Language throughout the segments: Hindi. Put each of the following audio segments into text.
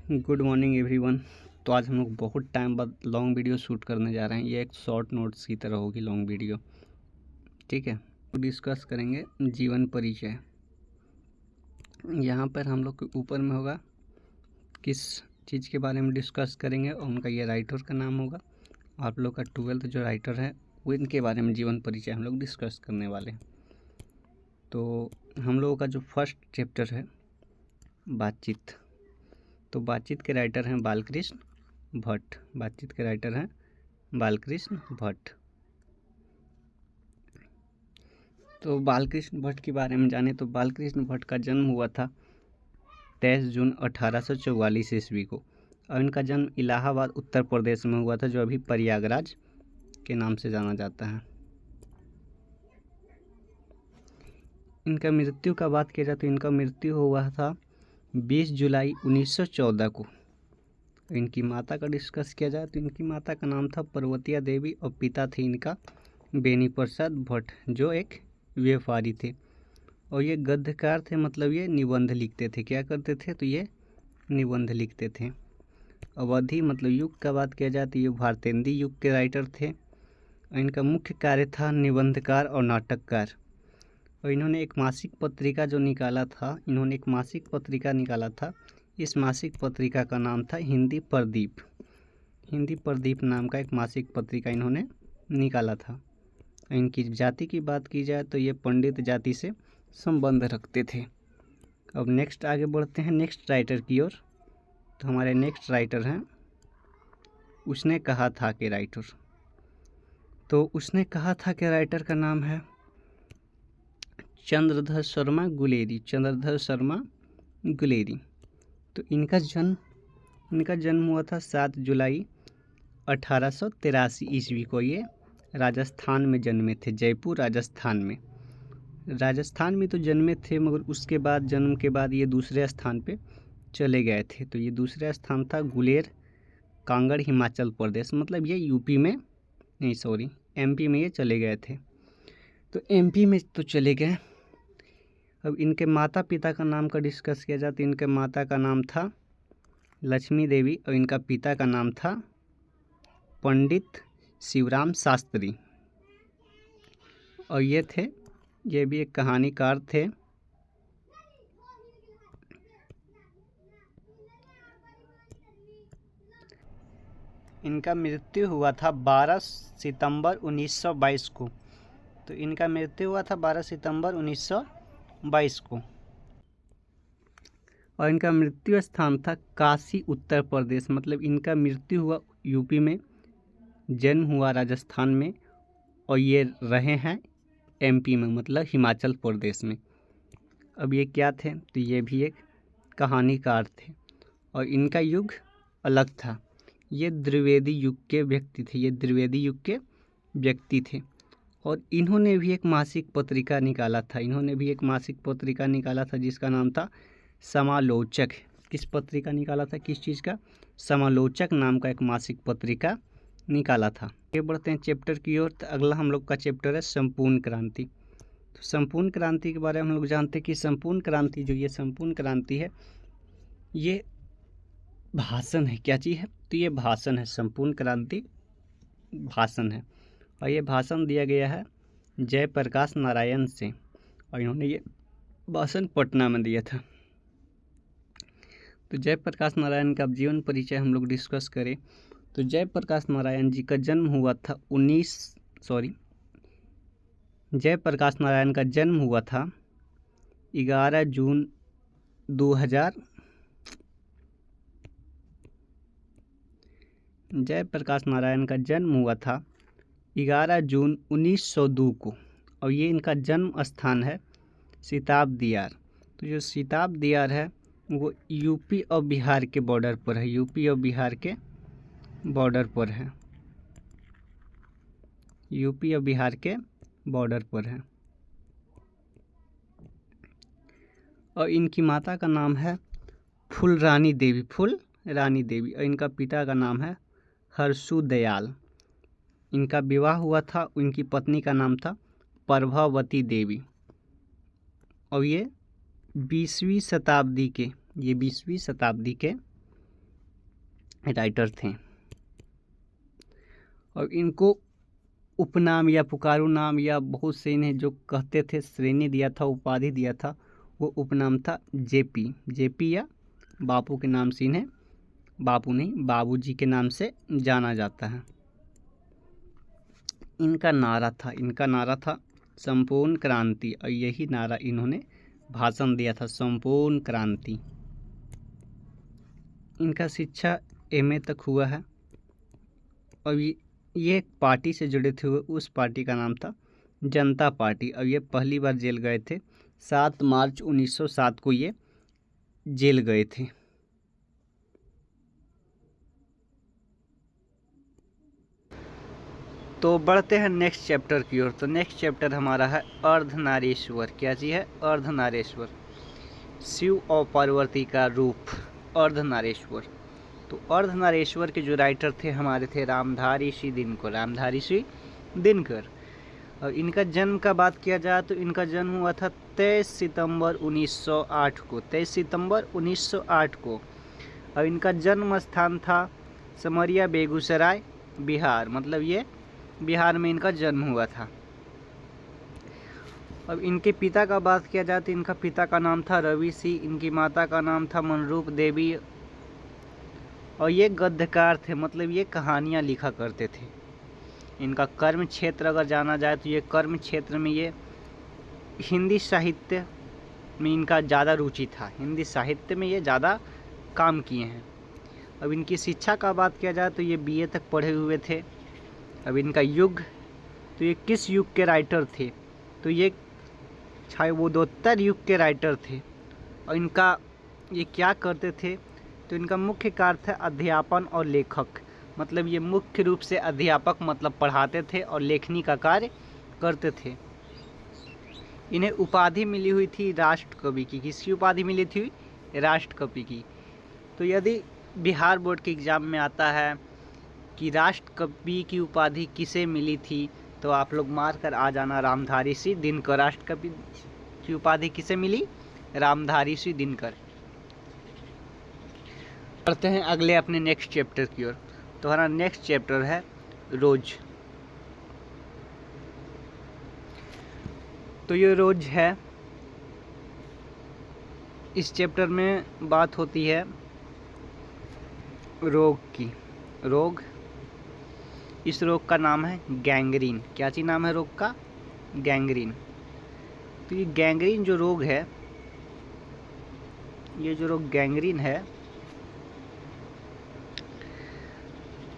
Good morning everyone. तो आज हम लोग बहुत टाइम बाद लॉन्ग वीडियो शूट करने जा रहे हैं। ये एक शॉर्ट नोट्स की तरह होगी लॉन्ग वीडियो, ठीक है। तो डिस्कस करेंगे जीवन परिचय। यहाँ पर हम लोग के ऊपर में होगा किस चीज़ के बारे में डिस्कस करेंगे और उनका ये राइटर का नाम होगा। आप लोग का 12th जो राइटर है वो इनके बारे में जीवन परिचय हम लोग डिस्कस करने वाले हैं। तो हम लोगों का जो फर्स्ट चैप्टर है बातचीत, तो बातचीत के राइटर हैं बालकृष्ण भट्ट। बातचीत के राइटर हैं बालकृष्ण भट्ट। तो बालकृष्ण भट्ट के बारे में जाने तो बालकृष्ण भट्ट का जन्म हुआ था 23 जून 1844 ईस्वी को और इनका जन्म इलाहाबाद उत्तर प्रदेश में हुआ था, जो अभी प्रयागराज के नाम से जाना जाता है। इनका मृत्यु का बात किया जाए तो इनका मृत्यु हुआ था 20 जुलाई 1914 को। इनकी माता का डिस्कस किया जाए तो इनकी माता का नाम था पर्वतिया देवी और पिता थे इनका बेनी प्रसाद भट्ट, जो एक व्यापारी थे और ये गद्यकार थे, मतलब ये निबंध लिखते थे। क्या करते थे? तो ये निबंध लिखते थे। अवधि मतलब युग का बात किया जाए तो ये भारतेंदी युग के राइटर थे और इनका मुख्य कार्य था निबंधकार और नाटककार। और इन्होंने एक मासिक पत्रिका जो निकाला था, इन्होंने एक मासिक पत्रिका निकाला था। इस मासिक पत्रिका का नाम था हिंदी प्रदीप। हिंदी प्रदीप नाम का एक मासिक पत्रिका इन्होंने निकाला था। इनकी जाति की बात की जाए तो ये पंडित जाति से संबंध रखते थे। अब नेक्स्ट आगे बढ़ते हैं नेक्स्ट राइटर की ओर। तो हमारे नेक्स्ट राइटर हैं उसने कहा था के राइटर। तो उसने कहा था के राइटर का नाम है चंद्रधर शर्मा गुलेरी। चंद्रधर शर्मा गुलेरी। तो इनका जन्म हुआ था 7 जुलाई 1883 ईस्वी को। ये राजस्थान में जन्मे थे, जयपुर राजस्थान में। राजस्थान में तो जन्मे थे, मगर उसके बाद जन्म के बाद ये दूसरे स्थान पे चले गए थे। तो ये दूसरा स्थान था गुलेर कांगड़ हिमाचल प्रदेश, मतलब ये यूपी में नहीं, सॉरी एमपी में ये चले गए थे। तो एमपी में तो चले गए। अब इनके माता पिता का नाम का डिस्कस किया जाए तो इनके माता का नाम था लक्ष्मी देवी और इनका पिता का नाम था पंडित शिवराम शास्त्री। और ये भी एक कहानीकार थे। इनका मृत्यु हुआ था 12 सितंबर 1922 को। तो इनका मृत्यु हुआ था 12 सितंबर 1922 को और इनका मृत्यु स्थान था काशी उत्तर प्रदेश, मतलब इनका मृत्यु हुआ यूपी में, जन्म हुआ राजस्थान में और ये रहे हैं एमपी में, मतलब हिमाचल प्रदेश में। अब ये क्या थे? तो ये भी एक कहानीकार थे और इनका युग अलग था। ये द्विवेदी युग के व्यक्ति थे। ये द्विवेदी युग के व्यक्ति थे और इन्होंने भी एक मासिक पत्रिका निकाला था। इन्होंने भी एक मासिक पत्रिका निकाला था जिसका नाम था समालोचक। किस पत्रिका निकाला था? किस चीज़ का? समालोचक नाम का एक मासिक पत्रिका निकाला था। आगे बढ़ते हैं चैप्टर की ओर। तो अगला हम लोग का चैप्टर है संपूर्ण क्रांति। तो संपूर्ण क्रांति के बारे में हम लोग जानते हैं कि संपूर्ण क्रांति जो ये संपूर्ण क्रांति है, ये भाषण है। क्या चीज़ है? तो ये भाषण है। संपूर्ण क्रांति भाषण है और ये भाषण दिया गया है जयप्रकाश नारायण से और इन्होंने ये भाषण पटना में दिया था। तो जयप्रकाश नारायण का जीवन परिचय हम लोग डिस्कस करें तो जयप्रकाश नारायण जी का जन्म हुआ था जयप्रकाश नारायण का जन्म हुआ था 11 जून 2000। जयप्रकाश नारायण का जन्म हुआ था 11 जून 1902 को और ये इनका जन्म स्थान है सिताब दियार। तो जो सिताब दियार है वो यूपी और बिहार के बॉर्डर पर है। यूपी और बिहार के बॉर्डर पर है। यूपी और बिहार के बॉर्डर पर है और इनकी माता का नाम है फूलरानी देवी और इनका पिता का नाम है हर्षु दयाल। इनका विवाह हुआ था, इनकी पत्नी का नाम था प्रभावती देवी और ये 20वीं शताब्दी के राइटर थे। और इनको उपनाम या पुकारू नाम या बहुत से इन्हें जो कहते थे श्रेणी दिया था, उपाधि दिया था, वो उपनाम था जेपी। जेपी या बापू के नाम से इन्हें, बापू नहीं बाबूजी के नाम से जाना जाता है। इनका नारा था संपूर्ण क्रांति, और यही नारा इन्होंने भाषण दिया था, संपूर्ण क्रांति। इनका शिक्षा एमए तक हुआ है। और ये एक पार्टी से जुड़े थे, उस पार्टी का नाम था जनता पार्टी। और ये पहली बार जेल गए थे 7 मार्च 1907 को ये जेल गए थे। तो बढ़ते हैं नेक्स्ट चैप्टर की ओर। तो नेक्स्ट चैप्टर हमारा है अर्धनारीश्वर। क्या चीज़ है? अर्धनारीश्वर, शिव और पार्वती का रूप अर्धनारीश्वर। तो अर्धनारीश्वर के जो राइटर थे हमारे थे रामधारी सिंह दिनकर, रामधारी सिंह दिनकर। और इनका जन्म का बात किया जाए तो इनका जन्म हुआ था 23 सितंबर 1908 को, 23 सितंबर 1908 को। और इनका जन्म स्थान था समरिया, बेगूसराय, बिहार। मतलब ये बिहार में इनका जन्म हुआ था। अब इनके पिता का बात किया जाए तो इनका पिता का नाम था रवि सिंह, इनकी माता का नाम था मनरूप देवी। और ये गद्यकार थे, मतलब ये कहानियाँ लिखा करते थे। इनका कर्म क्षेत्र अगर जाना जाए तो ये कर्म क्षेत्र में ये हिंदी साहित्य में इनका ज़्यादा रुचि था, हिंदी साहित्य में ये ज़्यादा काम किए हैं। अब इनकी शिक्षा का बात किया जाए तो ये बीए तक पढ़े हुए थे। अब इनका युग, तो ये किस युग के राइटर थे? तो ये छायावोत्तर युग के राइटर थे। और इनका ये क्या करते थे? तो इनका मुख्य कार्य था अध्यापन और लेखक। मतलब ये मुख्य रूप से अध्यापक, मतलब पढ़ाते थे और लेखनी का कार्य करते थे। इन्हें उपाधि मिली हुई थी राष्ट्रकवि की। किसकी उपाधि मिली थी? राष्ट्रकवि की। तो यदि बिहार बोर्ड के एग्ज़ाम में आता है कि राष्ट्रकवि की उपाधि किसे मिली थी, तो आप लोग मार कर आ जाना रामधारी सिंह दिनकर। राष्ट्रकवि की उपाधि किसे मिली? रामधारी सिंह दिनकर। करते हैं अगले अपने नेक्स्ट चैप्टर की ओर। तो हमारा नेक्स्ट चैप्टर है रोज। तो ये रोज है, इस चैप्टर में बात होती है रोग की। रोग, इस रोग का नाम है गैंग्रीन। क्या चीज़ नाम है रोग का? गैंग्रीन। तो ये गैंग्रीन जो रोग है, ये जो रोग गैंग्रीन है,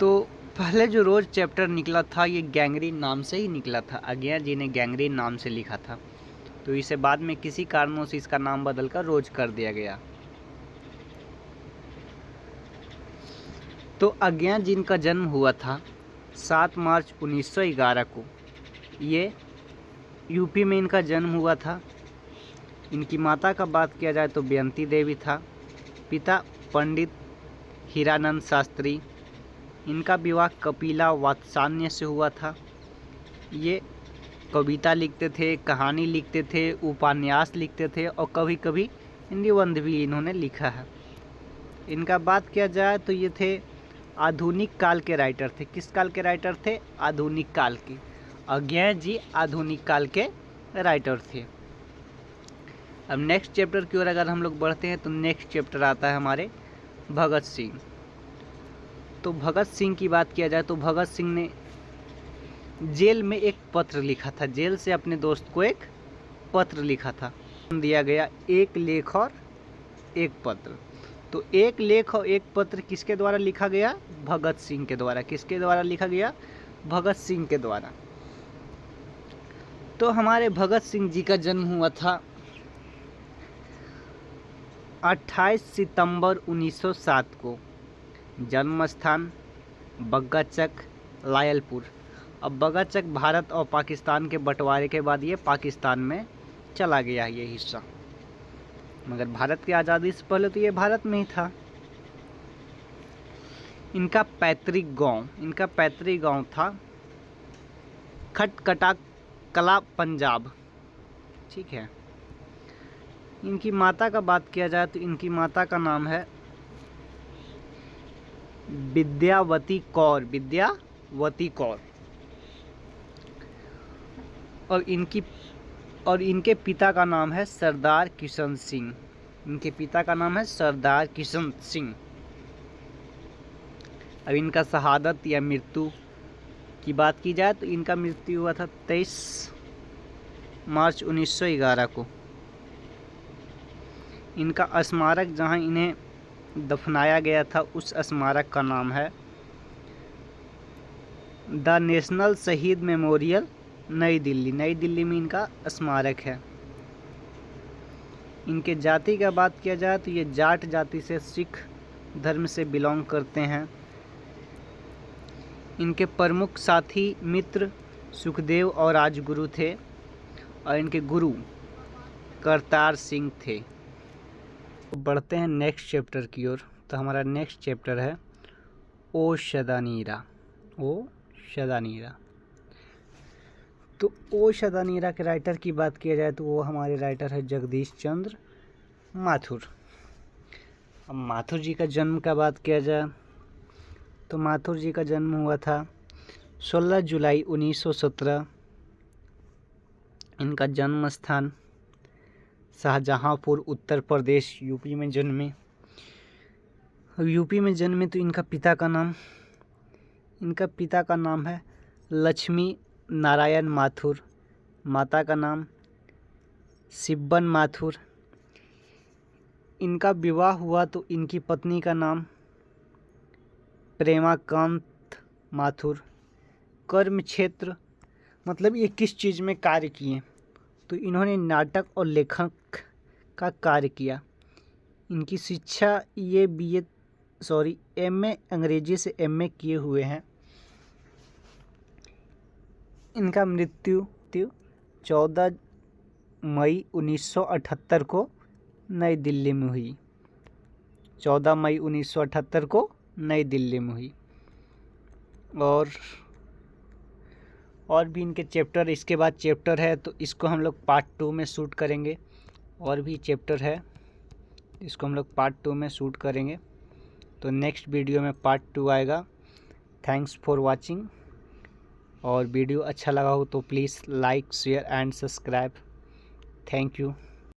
तो पहले जो रोज चैप्टर निकला था ये गैंग्रीन नाम से ही निकला था। अज्ञा जी ने गैंग्रीन नाम से लिखा था, तो इसे बाद में किसी कारणों से इसका नाम बदलकर रोज कर दिया गया। तो अज्ञा जिनका जन्म हुआ था 7 मार्च 1911 को, ये यूपी में इनका जन्म हुआ था। इनकी माता का बात किया जाए तो बेयंती देवी था। पिता पंडित हीरानंद शास्त्री। इनका विवाह कपिला वात्सायन से हुआ था। ये कविता लिखते थे, कहानी लिखते थे, उपन्यास लिखते थे और कभी कभी निबंध भी इन्होंने लिखा है। इनका बात किया जाए तो ये थे आधुनिक काल के राइटर थे। किस काल के राइटर थे? आधुनिक काल के। अज्ञा जी आधुनिक काल के राइटर थे। अब नेक्स्ट चैप्टर की ओर अगर हम लोग बढ़ते हैं तो नेक्स्ट चैप्टर आता है हमारे भगत सिंह। तो भगत सिंह की बात किया जाए तो भगत सिंह ने जेल में एक पत्र लिखा था। जेल से अपने दोस्त को एक पत्र लिखा था, दिया गया एक लेख और एक पत्र। तो एक लेख और एक पत्र किसके द्वारा लिखा गया? भगत सिंह के द्वारा। किसके द्वारा लिखा गया? भगत सिंह के द्वारा। तो हमारे भगत सिंह जी का जन्म हुआ था 28 सितंबर 1907 को। जन्म स्थान बग्गाचक, लायलपुर। अब बग्गाचक भारत और पाकिस्तान के बंटवारे के बाद ये पाकिस्तान में चला गया ये हिस्सा, मगर भारत की आज़ादी से पहले तो ये भारत में ही था। इनका पैतृक गांव था खटकटा कला, पंजाब। ठीक है। इनकी माता का बात किया जाए तो इनकी माता का नाम है विद्यावती कौर, विद्यावती कौर। और इनके पिता का नाम है सरदार किशन सिंह। इनके पिता का नाम है सरदार किशन सिंह। अब इनका शहादत या मृत्यु की बात की जाए तो इनका मृत्यु हुआ था 23 मार्च 1911 को। इनका स्मारक जहां इन्हें दफनाया गया था उस स्मारक का नाम है द नेशनल शहीद मेमोरियल, नई दिल्ली। नई दिल्ली में इनका स्मारक है। इनके जाति का बात किया जाए तो ये जाट जाति से, सिख धर्म से बिलोंग करते हैं। इनके प्रमुख साथी मित्र सुखदेव और राजगुरु थे और इनके गुरु करतार सिंह थे। बढ़ते हैं नेक्स्ट चैप्टर की ओर। तो हमारा नेक्स्ट चैप्टर है ओ शदानीरा। ओ शदानीरा। तो ओ शदानीरा के राइटर की बात किया जाए तो वो हमारे राइटर है जगदीश चंद्र माथुर। अब माथुर जी का जन्म का बात किया जाए तो माथुर जी का जन्म हुआ था 16 जुलाई 1917। इनका जन्म स्थान शाहजहांपुर, उत्तर प्रदेश, यूपी में जन्मे। यूपी में जन्मे तो इनका पिता का नाम है लक्ष्मी नारायण माथुर। माता का नाम सिब्बन माथुर। इनका विवाह हुआ तो इनकी पत्नी का नाम प्रेमाकांत माथुर। कर्म क्षेत्र मतलब ये किस चीज़ में कार्य किए तो इन्होंने नाटक और लेखक का कार्य किया। इनकी शिक्षा ये एमए, अंग्रेजी से एमए किए हुए हैं। इनका मृत्यु 14 मई 1978 को नई दिल्ली में हुई। 14 मई 1978 को नई दिल्ली में हुई। और भी इनके चैप्टर, इसके बाद चैप्टर है तो इसको हम लोग पार्ट 2 में शूट करेंगे। और भी चैप्टर है इसको हम लोग पार्ट 2 में शूट करेंगे। तो नेक्स्ट वीडियो में पार्ट 2 आएगा। Thanks for watching. और वीडियो अच्छा लगा हो तो please like, share and subscribe. Thank you.